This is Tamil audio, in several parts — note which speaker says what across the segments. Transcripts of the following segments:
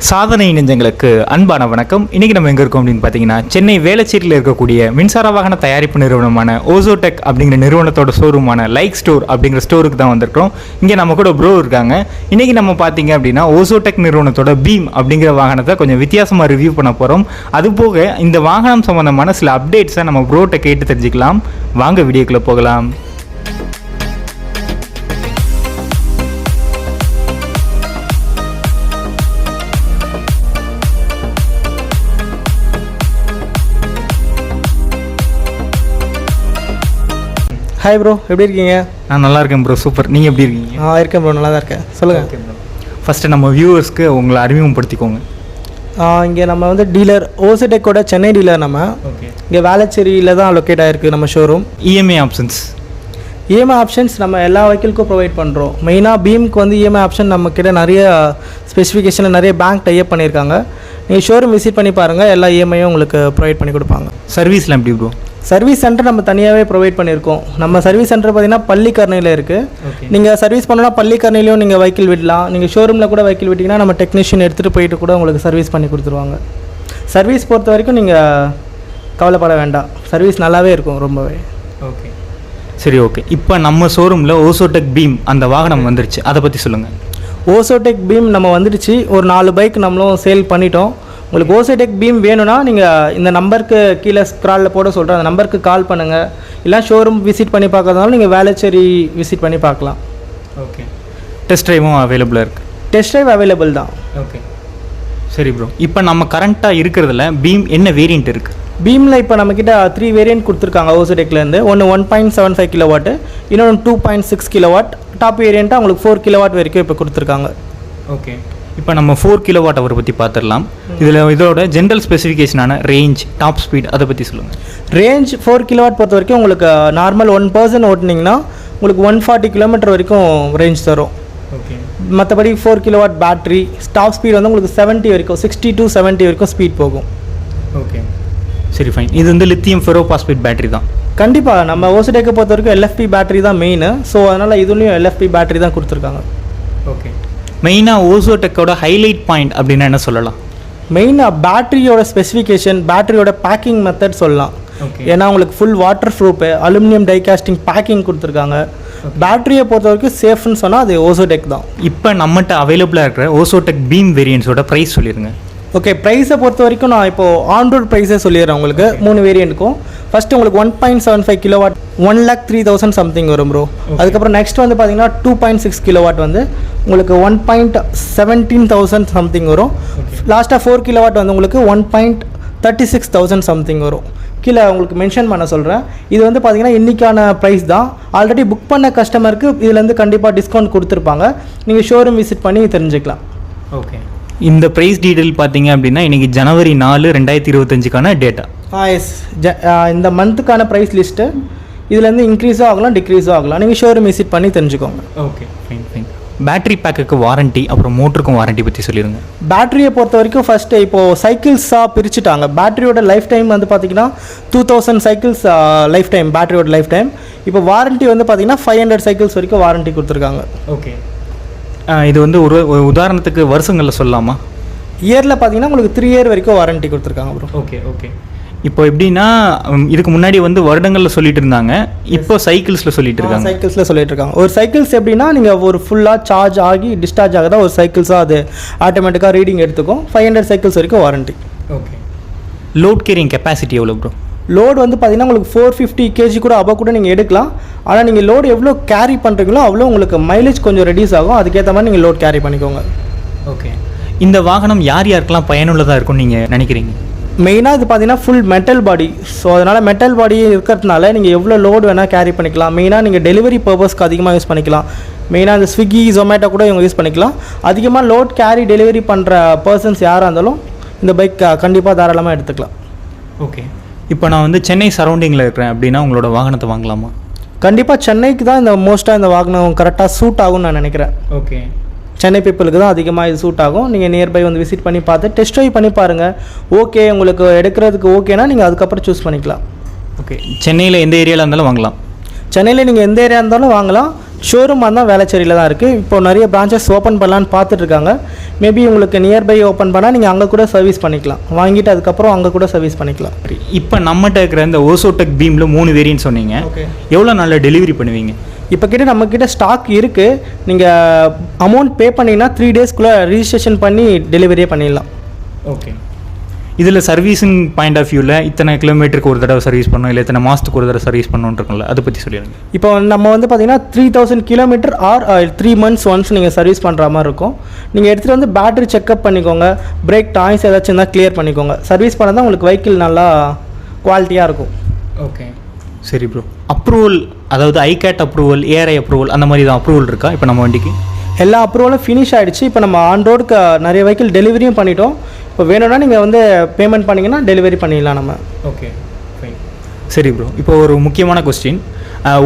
Speaker 1: சாதனை நெஞ்சங்களுக்கு அன்பான வணக்கம். இன்றைக்கி நம்ம எங்கே இருக்கோம் அப்படின்னு பார்த்தீங்கன்னா, சென்னை வேளச்சேரியில் இருக்கக்கூடிய மின்சார வாகன தயாரிப்பு நிறுவனமான ஓசோடெக் அப்படிங்கிற நிறுவனத்தோட ஷோரூமான லைக் ஸ்டோர் அப்படிங்கிற ஸ்டோருக்கு தான் வந்திருக்கோம். இங்கே நம்ம கூட ப்ரோ இருக்காங்க. இன்றைக்கி நம்ம பார்த்தீங்க அப்படின்னா ஓசோடெக் நிறுவனத்தோட பீம் அப்படிங்கிற வாகனத்தை கொஞ்சம் வித்தியாசமாக ரிவ்யூ பண்ண போகிறோம். அதுபோக இந்த வாகனம் சம்மந்தமான சில அப்டேட்ஸை நம்ம ப்ரோட்ட கேட்டு தெரிஞ்சுக்கலாம். வாங்க வீடியோக்குள்ளே போகலாம்.
Speaker 2: ஹாய் ப்ரோ, எப்படி இருக்கீங்க?
Speaker 1: நான் நல்லா இருக்கேன் ப்ரோ. சூப்பர். நீங்கள் எப்படி இருக்கீங்க?
Speaker 2: இருக்கேன் ப்ரோ, நல்லா தான் இருக்கேன். சொல்லுங்கள்.
Speaker 1: Okay bro. ஃபஸ்ட்டு நம்ம வியூவர்ஸ்க்கு உங்களை அறிமுகப்படுத்திக்கோங்க.
Speaker 2: இங்கே நம்ம வந்து டீலர் ஓசோடெக்கோட சென்னை டீலர். நம்ம
Speaker 1: ஓகே
Speaker 2: இங்கே வேளச்சேரியில் தான் லொக்கேட் ஆகிருக்கு நம்ம ஷோரூம்.
Speaker 1: இஎம்ஐ ஆப்ஷன்ஸ்
Speaker 2: நம்ம எல்லா வெஹிக்கிளுக்கும் ப்ரொவைட் பண்ணுறோம். மெயினாக பீமுக்கு வந்து இஎம்ஐ ஆப்ஷன் நம்மக்கிட்ட நிறைய ஸ்பெசிஃபிகேஷனில் நிறைய பேங்க் டைப் பண்ணியிருக்காங்க. நீங்கள் ஷோரூம் விசிட் பண்ணி பாருங்கள், எல்லா இஎம்ஐயும் உங்களுக்கு ப்ரொவைட் பண்ணி கொடுப்பாங்க.
Speaker 1: சர்வீஸ்லாம் எப்படி ப்ரோ?
Speaker 2: சர்வீஸ் சென்டர் நம்ம தனியாகவே ப்ரொவைட் பண்ணியிருக்கோம். நம்ம சர்வீஸ் சென்டர் பார்த்தீங்கன்னா பள்ளிக்கரணையில் இருக்குது. நீங்கள் சர்வீஸ் பண்ணணும்னா பள்ளிக்கரணையிலையும் நீங்கள் வெஹிக்கிள் விடலாம். நீங்கள் ஷோரூமில் கூட வெஹிக்கிள் விட்டிங்கன்னா நம்ம டெக்னீஷியன் எடுத்துகிட்டு போயிட்டு கூட உங்களுக்கு சர்வீஸ் பண்ணி கொடுத்துருவாங்க. சர்வீஸ் பொறுத்த வரைக்கும் நீங்கள் கவலைப்பட வேண்டாம், சர்வீஸ் நல்லாவே இருக்கும் ரொம்பவே.
Speaker 1: ஓகே சரி. ஓகே, இப்போ நம்ம ஷோரூமில் ஓசோடெக் பீம் அந்த வாகனம் வந்துருச்சு, அதை பற்றி சொல்லுங்கள்.
Speaker 2: ஓசோடெக் பீம் நம்ம வந்துடுச்சு. ஒரு 4 பைக் நம்மளும் சேல் பண்ணிட்டோம். உங்களுக்கு ஓசோடெக் பீம் வேணும்னா நீங்கள் இந்த நம்பருக்கு கீழே ஸ்க்ராலில் போட சொல்கிறேன், அந்த நம்பருக்கு கால் பண்ணுங்கள். இல்லை ஷோரூம் விசிட் பண்ணி பார்க்கறதுனால நீங்கள் வேளச்சேரி விசிட் பண்ணி பார்க்கலாம்.
Speaker 1: ஓகே. டெஸ்ட் ட்ரைவும் அவைலபிளாக இருக்குது?
Speaker 2: டெஸ்ட் ட்ரைவ் அவைலபிள் தான்.
Speaker 1: ஓகே சரி ப்ரோ. இப்போ நம்ம கரண்ட்டாக இருக்கிறதுல பீம் என்ன வேரியண்ட் இருக்குது?
Speaker 2: பீமில் இப்போ நம்மக்கிட்ட 3 வேரியன்ட் கொடுத்துருக்காங்க ஓசோடெக்லேருந்து. ஒன்று 1.75 கிலோவாட், இன்னொன்று 2.6 கிலோவாட். டாப் வேரியண்ட்டாக உங்களுக்கு 4 கிலோவாட் வரைக்கும் இப்போ கொடுத்துருக்காங்க.
Speaker 1: ஓகே. இப்போ நம்ம 4 கிலோவாட் அவரை பற்றி பார்த்துடலாம். இதோட ஜென்ரல் ஸ்பெசிஃபிகேஷனான ரேஞ்ச், டாப் ஸ்பீட் அதை பற்றி சொல்லுங்கள்.
Speaker 2: ரேஞ்ச் 4 கிலோவாட் பொறுத்த வரைக்கும் உங்களுக்கு நார்மல் 1 பர்சன் ஓட்டினீங்கன்னா உங்களுக்கு 140 கிலோமீட்டர் வரைக்கும் ரேஞ்ச் தரும்.
Speaker 1: ஓகே.
Speaker 2: மற்றபடி 4 கிலோவாட் பேட்ரி. டாப் ஸ்பீட் வந்து உங்களுக்கு 70 வரைக்கும், 60 to 70 வரைக்கும் ஸ்பீட் போகும்.
Speaker 1: ஓகே சரி ஃபைன். இது வந்து லித்தியம் ஃபெரோபாஸ்பேட் பேட்டரி தான்.
Speaker 2: கண்டிப்பாக நம்ம ஓசோடெக்கை பொறுத்த வரைக்கும் எல்எஃப்பி பேட்டரி தான் மெயின். ஸோ அதனால் இதுலேயும் எல்எஃப்பி பேட்டரி தான் கொடுத்துருக்காங்க.
Speaker 1: ஓகே. மெயினாக ஓசோடெக்கோட ஹைலைட் பாயிண்ட் அப்படின்னா என்ன சொல்லலாம்?
Speaker 2: மெயினாக பேட்டரியோட ஸ்பெசிஃபிகேஷன், பேட்டரியோட பேக்கிங் மெத்தட் சொல்லலாம். ஏன்னா உங்களுக்கு full waterproof aluminium die casting packing கொடுத்துருக்காங்க. பேட்டரியை பொறுத்த வரைக்கும் சேஃப்னு சொன்னால் அது ஓசோடெக் தான்.
Speaker 1: இப்போ நம்மகிட்ட அவைலபிளாக இருக்கிற ஓசோடெக் பீம் வேரியன்ஸோட ப்ரைஸ் சொல்லிடுங்க.
Speaker 2: ஓகே, ப்ரைஸை பொறுத்த வரைக்கும் நான் இப்போது ஆன்ரோட் ப்ரைஸே சொல்லிடுறேன் உங்களுக்கு. 3 வேரியண்ட்டுக்கும். ஃபஸ்ட்டு உங்களுக்கு 1.75 கிலோவாட் 1,03,000 சம்திங் வரும் ப்ரோ. அதுக்கப்புறம் நெக்ஸ்ட் வந்து பார்த்தீங்கன்னா 2.6 கிலோவாட் வந்து உங்களுக்கு 1.17,000 சம்திங் வரும். லாஸ்ட்டாக 4 கிலோவாட் வந்து உங்களுக்கு 1.36,000 சம்திங் வரும். கீழே உங்களுக்கு மென்ஷன் பண்ண சொல்கிறேன். இது வந்து பார்த்தீங்கன்னா இன்றைக்கான ப்ரைஸ் தான். ஆல்ரெடி புக் பண்ண கஸ்டமருக்கு இதுலேருந்து கண்டிப்பாக டிஸ்கவுண்ட் கொடுத்துருப்பாங்க. நீங்கள் ஷோரூம் விசிட் பண்ணி தெரிஞ்சுக்கலாம்.
Speaker 1: ஓகே. இந்த ப்ரைஸ் டீட்டெயில் பார்த்தீங்க அப்படின்னா இன்றைக்கி ஜனவரி 4, 2025க்கான டேட்டா.
Speaker 2: எஸ், இந்த மந்த்துக்கான ப்ரைஸ் லிஸ்ட்டு. இதுலேருந்து இன்க்ரீஸும் ஆகலாம், டிக்ரீஸும் ஆகலாம். நீங்கள் ஷோரூம் விசிட் பண்ணி தெரிஞ்சுக்கோங்க.
Speaker 1: Okay fine fine. பேட்டரி பேக்குக்கு வாரண்ட்டி, அப்புறம் மோட்டருக்கும் வாரண்ட்டி பற்றி சொல்லிடுங்க.
Speaker 2: பேட்டரியை பொறுத்த வரைக்கும் ஃபஸ்ட்டு இப்போது சைக்கிள்ஸாக பிரிச்சுட்டாங்க. பேட்டரியோட லைஃப் டைம் வந்து பார்த்திங்கன்னா 2000 சைக்கிள்ஸ் லைஃப் டைம், பேட்டரியோட லைஃப் டைம். இப்போ வாரண்ட்டி வந்து பார்த்திங்கன்னா 500 சைக்கிள்ஸ் வரைக்கும் வாரண்ட்டி கொடுத்துருக்காங்க.
Speaker 1: ஓகே. இது வந்து ஒரு உதாரணத்துக்கு வருஷங்களில் சொல்லலாமா?
Speaker 2: இயரில் பார்த்தீங்கன்னா உங்களுக்கு 3 இயர் வரைக்கும் வாரண்ட்டி கொடுத்துருக்காங்க ப்ரோ.
Speaker 1: Okay okay. இப்போ எப்படின்னா இதுக்கு முன்னாடி வந்து வருடங்களில் சொல்லிட்டு இருந்தாங்க, இப்போ சைக்கிள்ஸில் சொல்லிட்டு இருக்காங்க.
Speaker 2: சைக்கிள்ஸில் சொல்லிட்டு இருக்காங்க. ஒரு சைக்கிள்ஸ் எப்படின்னா நீங்கள் ஒரு ஃபுல்லாக சார்ஜ் ஆகி டிஸ்சார்ஜ் ஆகுதா ஒரு சைக்கிள்ஸாக அது ஆட்டோமேட்டிக்காக ரீடிங் எடுத்துக்கும். 500 சைக்கிள்ஸ் வரைக்கும் warranty.
Speaker 1: Okay. Load carrying capacity எவ்வளோ ப்ரோ?
Speaker 2: லோடு வந்து பார்த்தீங்கன்னா உங்களுக்கு 450 kg கூட அபவ் கூட நீங்கள் எடுக்கலாம். ஆனால் நீங்கள் லோடு எவ்வளோ கேரி பண்ணுறீங்களோ அவ்வளோ உங்களுக்கு மைலேஜ் கொஞ்சம் ரெடியூஸ் ஆகும். அதுக்கேற்ற மாதிரி நீங்கள் லோட் கேரி பண்ணிக்கோங்க.
Speaker 1: ஓகே. இந்த வாகனம் யார் யாருக்கெல்லாம் பயனுள்ளதாக இருக்கும்னு நீங்கள் நினைக்கிறீங்க?
Speaker 2: மெயினாக இது பார்த்தீங்கன்னா ஃபுல் மெட்டல் பாடி. ஸோ அதனால் மெட்டல் பாடி இருக்கிறதுனால நீங்கள் எவ்வளோ லோடு வேணால் கேரி பண்ணிக்கலாம். மெயினாக நீங்கள் டெலிவரி பர்பஸ்க்கு அதிகமாக யூஸ் பண்ணிக்கலாம். மெயினாக இந்த ஸ்விக்கி, ஜொமேட்டோ கூட இவங்க யூஸ் பண்ணிக்கலாம். அதிகமாக லோட் கேரி டெலிவரி பண்ணுற பர்சன்ஸ் யாராக இருந்தாலும் இந்த பைக் கண்டிப்பாக தாராளமாக எடுத்துக்கலாம்.
Speaker 1: ஓகே. இப்போ நான் வந்து சென்னை சரௌண்டிங்கில் இருக்கிறேன் அப்படின்னா உங்களோட வாகனத்தை வாங்கலாமா?
Speaker 2: கண்டிப்பாக சென்னைக்கு தான் இந்த மோஸ்ட்டாக இந்த வாகனம் கரெக்டாக சூட் ஆகும்னு நான் நினைக்கிறேன்.
Speaker 1: ஓகே.
Speaker 2: சென்னை பீப்புளுக்கு தான் அதிகமாக இது சூட் ஆகும். நீங்கள் நியர்பை வந்து விசிட் பண்ணி பார்த்து டெஸ்ட் ட்ரைவ் பண்ணி பாருங்கள். ஓகே, உங்களுக்கு எடுக்கிறதுக்கு ஓகேனா நீங்கள் அதுக்கப்புறம் சூஸ் பண்ணிக்கலாம்.
Speaker 1: ஓகே. சென்னையில் எந்த ஏரியாவில் இருந்தாலும் வாங்கலாம்?
Speaker 2: சென்னையில் நீங்கள் எந்த ஏரியா இருந்தாலும் வாங்கலாம். ஷோரூம் தான் வேளச்சேரியில் தான் இருக்குது. இப்போ நிறைய பிரான்ச்சஸ் ஓப்பன் பண்ணலான்னு பார்த்துட்ருக்காங்க. மேபி உங்களுக்கு நியர்பை ஓப்பன் பண்ணால் நீங்கள் அங்கே கூட சர்வீஸ் பண்ணிக்கலாம், வாங்கிட்டு அதுக்கப்புறம் அங்கே கூட சர்வீஸ் பண்ணிக்கலாம்.
Speaker 1: இப்போ நம்மகிட்ட இருக்கிற இந்த ஓசோடெக் பீமில் 3 வேரியன்ட் சொன்னீங்க.
Speaker 2: ஓகே,
Speaker 1: எவ்வளோ நாளில் டெலிவரி பண்ணுவீங்க?
Speaker 2: இப்போ நம்மக்கிட்ட ஸ்டாக் இருக்குது. நீங்கள் அமௌண்ட் பே பண்ணிங்கன்னா 3 டேஸ்க்குள்ளே ரிஜிஸ்ட்ரேஷன் பண்ணி டெலிவரியே பண்ணிடலாம்.
Speaker 1: ஓகே, இதில் சர்வீஸிங் பாயிண்ட் ஆஃப் வியூவில் இத்தனை கிலோமீட்டருக்கு ஒரு தடவை சர்வீஸ் பண்ணணும், இல்லை இத்தனை மாதத்துக்கு ஒரு தடவை சர்வீஸ் பண்ணணுன்றக்கும்ல, அதை பற்றி சொல்லிடுங்க.
Speaker 2: இப்போ நம்ம வந்து பார்த்தீங்கன்னா 3000 கிலோமீட்டர் ஆர் 3 months ஒன்ஸ் நீங்கள் சர்வீஸ் பண்ணுற மாதிரி இருக்கும். நீங்கள் எடுத்துகிட்டு வந்து பேட்டரி செக்அப் பண்ணிக்கோங்க, பிரேக் டாய்ஸ் ஏதாச்சும் இருந்தால் கிளியர் பண்ணிக்கோங்க. சர்வீஸ் பண்ணால் தான் உங்களுக்கு வெஹிக்கிள் நல்லா குவாலிட்டியாக இருக்கும்.
Speaker 1: ஓகே, சரி ப்ரோ. அப்ரூவல், அதாவது ஐகேட் அப்ரூவல், ஏஆர்ஐ அப்ரூவல், அந்த மாதிரி தான் அப்ரூவல் இருக்கா இப்போ நம்ம வண்டிக்கு?
Speaker 2: எல்லா அப்ரூவலும் ஃபினிஷ் ஆகிடுச்சு. இப்போ நம்ம ஆன் ரோடுக்கு நிறைய வெஹிக்கிள் டெலிவரியும் பண்ணிட்டோம். இப்போ வேணும்னா நீங்கள் வந்து பேமெண்ட் பண்ணிங்கன்னா டெலிவரி பண்ணிடலாம் நம்ம.
Speaker 1: Okay, fine. சரி ப்ரோ, இப்போ ஒரு முக்கியமான கொஸ்டின்.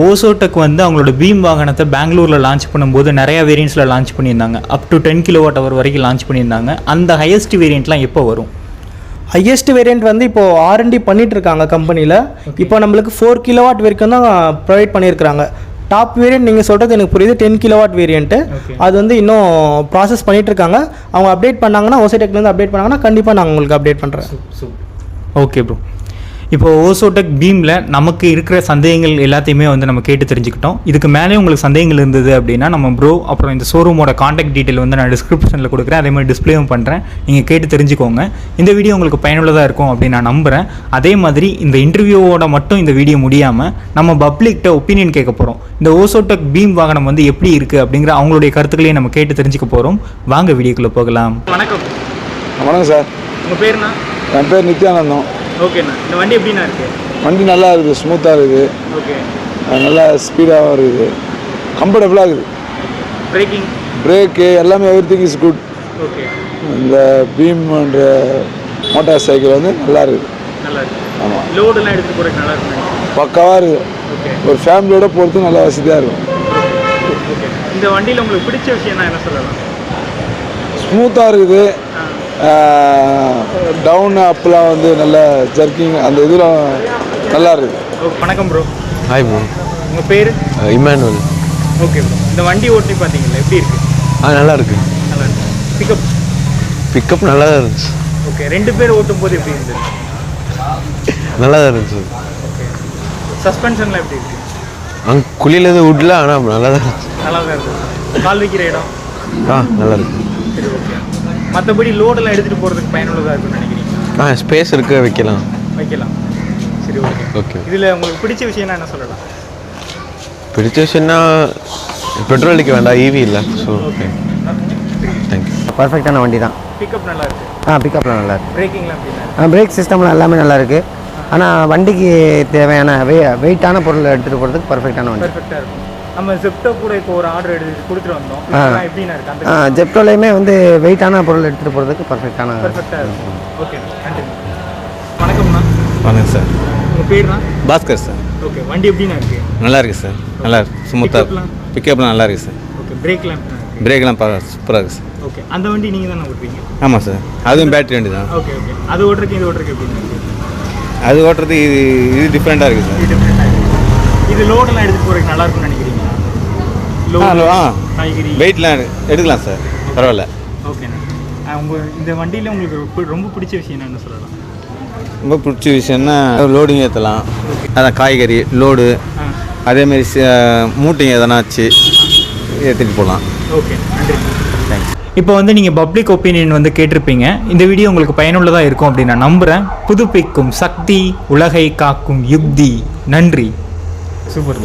Speaker 1: ஓசோடெக் வந்து அவங்களோட பீம் வாகனத்தை பெங்களூரில் லான்ச் பண்ணும்போது நிறையா வேரியண்ட்ஸில் லான்ச் பண்ணியிருந்தாங்க. அப் டு 10 kWh வரைக்கும் லான்ச் பண்ணியிருந்தாங்க. அந்த ஹையஸ்ட் வேரியண்ட்லாம் எப்போ வரும்?
Speaker 2: ஹையஸ்ட் வேரியண்ட் வந்து இப்போது R&D பண்ணிகிட்டு இருக்காங்க கம்பெனியில். இப்போ நம்மளுக்கு 4 kW வரைக்கும் தான் ப்ரொவைட் பண்ணியிருக்கிறாங்க. டாப் வேரியண்ட் நீங்கள் சொல்கிறது எனக்கு புரியுது, 10 kW வேரியண்ட்டு. அது வந்து இன்னும் ப்ராசஸ் பண்ணிகிட்ருக்காங்க. அவங்க அப்டேட் பண்ணாங்கன்னா, ஓசோடெக்லேருந்து அப்டேட் பண்ணாங்கன்னா கண்டிப்பாக நான் உங்களுக்கு அப்டேட் பண்ணுறேன்.
Speaker 1: ஓகே ப்ரோ, இப்போ ஓசோடெக் பீமில் நமக்கு இருக்கிற சந்தேகங்கள் எல்லாத்தையுமே வந்து நம்ம கேட்டு தெரிஞ்சுக்கிட்டோம். இதுக்கு மேலே உங்களுக்கு சந்தேகங்கள் இருந்தது அப்படின்னா நம்ம ப்ரோ அப்புறம் இந்த ஷோரூமோட காண்டாக்ட் டீட்டெயில் வந்து நான் டிஸ்கிரிப்ஷனில் கொடுக்குறேன், அதே மாதிரி டிஸ்பிளேவும் பண்ணுறேன். நீங்கள் கேட்டு தெரிஞ்சுக்கோங்க. இந்த வீடியோ உங்களுக்கு பயனுள்ளதாக இருக்கும் அப்படின்னு நான் நம்புகிறேன். அதே மாதிரி இந்த இன்டர்வியூவோட மட்டும் இந்த வீடியோ முடியாமல் நம்ம பப்ளிக்கிட்ட ஒப்பீனியன் கேட்க போகிறோம். இந்த ஓசோடெக் பீம் வாகனம் வந்து எப்படி இருக்குது அப்படிங்கிற அவங்களுடைய கருத்துக்களையும் நம்ம கேட்டு தெரிஞ்சுக்க போகிறோம். வாங்க வீடியோக்குள்ளே போகலாம். வணக்கம்.
Speaker 3: வணக்கம் சார்.
Speaker 1: உங்கள் பேருண்ணா?
Speaker 3: என் பேர் நித்யானந்தம்.
Speaker 1: ஓகேண்ணா, இந்த வண்டி எப்படிண்ணா இருக்குது?
Speaker 3: வண்டி நல்லா இருக்குது, ஸ்மூத்தாக இருக்குது,
Speaker 1: ஓகே,
Speaker 3: நல்லா ஸ்பீடாகவும் இருக்குது, கம்ஃபர்டபுளாக இருக்குது.
Speaker 1: பிரேக்கிங்,
Speaker 3: பிரேக்கு எல்லாமே எவ்ரிதிங் இஸ் குட்.
Speaker 1: ஓகே,
Speaker 3: இந்த பீம்ன்ற மோட்டார் சைக்கிள் வந்து நல்லா இருக்குது.
Speaker 1: நல்லா இருக்கு.
Speaker 3: ஆமாம்,
Speaker 1: லோடெல்லாம் எடுத்துகிட்டு போகிறதுக்கு நல்லா இருக்கும்.
Speaker 3: பக்காவாக இருக்குது.
Speaker 1: ஓகே,
Speaker 3: ஒரு ஃபேமிலியோட போகிறது நல்லா வசதியாக இருக்கும்.
Speaker 1: ஓகே, இந்த வண்டியில் உங்களுக்கு பிடிச்ச விஷயம்னா என்ன சொல்லலாம்?
Speaker 3: ஸ்மூத்தாக இருக்குது. டவுன் அப்லாம் வந்து நல்ல ஜர்க்கிங் அந்த இதெல்லாம் நல்லா இருக்குது.
Speaker 1: வணக்கம் ப்ரோ.
Speaker 4: Hi bro.
Speaker 1: உங்கள் பேர்?
Speaker 4: இமானுவல்.
Speaker 1: ஓகே ப்ரோ, இந்த வண்டி ஓட்டி பார்த்தீங்களா, எப்படி இருக்குது?
Speaker 4: நல்லா இருக்கு.
Speaker 1: நல்லா இருக்கு.
Speaker 4: பிக்கப் நல்லா தான் இருந்துச்சு.
Speaker 1: ஓகே, 2 பேர் ஓட்டும் போது எப்படி இருந்தது?
Speaker 4: நல்லா தான் இருந்துச்சு.
Speaker 1: ஓகே, சஸ்பென்ஷன்லாம் எப்படி இருக்குது?
Speaker 4: அங்கே குழியிலேருந்து விடல, ஆனால் நல்லா தான் இருந்துச்சு.
Speaker 1: நல்லா தான் இருக்குது. கால் வைக்கிற இடம்
Speaker 4: நல்லா இருக்கு.
Speaker 1: சரி, ஓகே. மற்றபடி லோடெல்லாம் எடுத்துகிட்டு போகிறதுக்கு பயனுள்ளதாக இருக்குன்னு நினைக்கிறீங்க?
Speaker 4: ஸ்பேஸ் இருக்கு, வைக்கலாம்.
Speaker 1: சரி, ஓகே.
Speaker 4: ஓகே,
Speaker 1: இதில் உங்களுக்கு பிடிச்ச விஷயம்னா என்ன சொல்லலாம்?
Speaker 4: பிடிச்ச விஷயம்னா பெட்ரோலுக்கு வேண்டாம், ஈவி இல்லை. So okay, thank you.
Speaker 5: பர்ஃபெக்டான வண்டி தான்.
Speaker 1: பிக்கப் நல்லா இருக்குது.
Speaker 5: பிக்கப்லாம் நல்லா இருக்குது.
Speaker 1: பிரேக்கிங்லாம் எப்படின்னா?
Speaker 5: பிரேக் சிஸ்டம்லாம் எல்லாமே நல்லா இருக்குது. ஆனால் வண்டிக்கு தேவையான வெயிட்டான பொருள் எடுத்துகிட்டு போகிறதுக்கு பர்ஃபெக்டான வண்டி.
Speaker 1: பர்ஃபெக்டாக இருக்கும். நம்ம ஜெப்டோ கூட இப்போ ஒரு ஆர்டர் எடுத்து கொடுத்துட்டு வந்தோம். எப்படின்னா இருக்கு அந்த
Speaker 5: ஜெப்டோலையுமே வந்து வெயிட்டான பொருள் எடுத்துகிட்டு போகிறதுக்கு பர்ஃபெக்டாக
Speaker 1: இருக்கும். ஓகே, நன்றி. வணக்கம்ண்ணா.
Speaker 6: வணக்கம் சார்.
Speaker 1: உங்கள் பேர்ண்ணா?
Speaker 6: பாஸ்கர் சார்.
Speaker 1: ஓகே, வண்டி எப்படின்னா இருக்குது?
Speaker 6: நல்லா இருக்குது சார். நல்லா இருக்கு, ஸ்மூத்தாக. பிக்கப்லாம் நல்லா இருக்குது சார்.
Speaker 1: ஓகே, பிரேக்லாம்?
Speaker 6: பிரேக்லாம் சூப்பராக இருக்குது சார்.
Speaker 1: ஓகே, அந்த வண்டி நீங்கள் தானே ஓட்டுறீங்க?
Speaker 6: ஆமாம் சார், அதுவும் பேட்டரி வண்டி தான்.
Speaker 1: Okay, okay. அது ஓட்டுறதுக்கு இது ஓட்டுறதுக்கு எப்படின்னா இருக்குது?
Speaker 6: அது ஓட்டுறது இது டிஃப்ரெண்ட்டாக இருக்குது சார்.
Speaker 1: இது லோடெல்லாம் எடுத்துகிட்டு போகிறதுக்கு நல்லா இருக்கும்னு நினைக்கிறீங்களா? காய்கறி
Speaker 6: வெயிட்லாம் எடுக்கலாம் சார், பரவாயில்ல.
Speaker 1: ஓகேண்ணா. இந்த வண்டியில் உங்களுக்கு ரொம்ப பிடிச்ச விஷயம் என்ன சொல்லலாம்?
Speaker 6: ரொம்ப பிடிச்ச விஷயம்னா லோடிங் ஏற்றலாம், அதான் காய்கறி லோடு, அதேமாரி மூட்டைங்க எதனாச்சு ஏற்றிட்டு போகலாம்.
Speaker 1: ஓகே, நன்றி, தேங்க்ஸ். இப்போ வந்து நீங்கள் பப்ளிக் ஒப்பீனியன் வந்து கேட்டிருப்பீங்க. இந்த வீடியோ உங்களுக்கு பயனுள்ளதாக இருக்கும் அப்படின்னு நான் நம்புகிறேன். புதுப்பிக்கும் சக்தி, உலகை காக்கும் யுக்தி. நன்றி. சூப்பர்.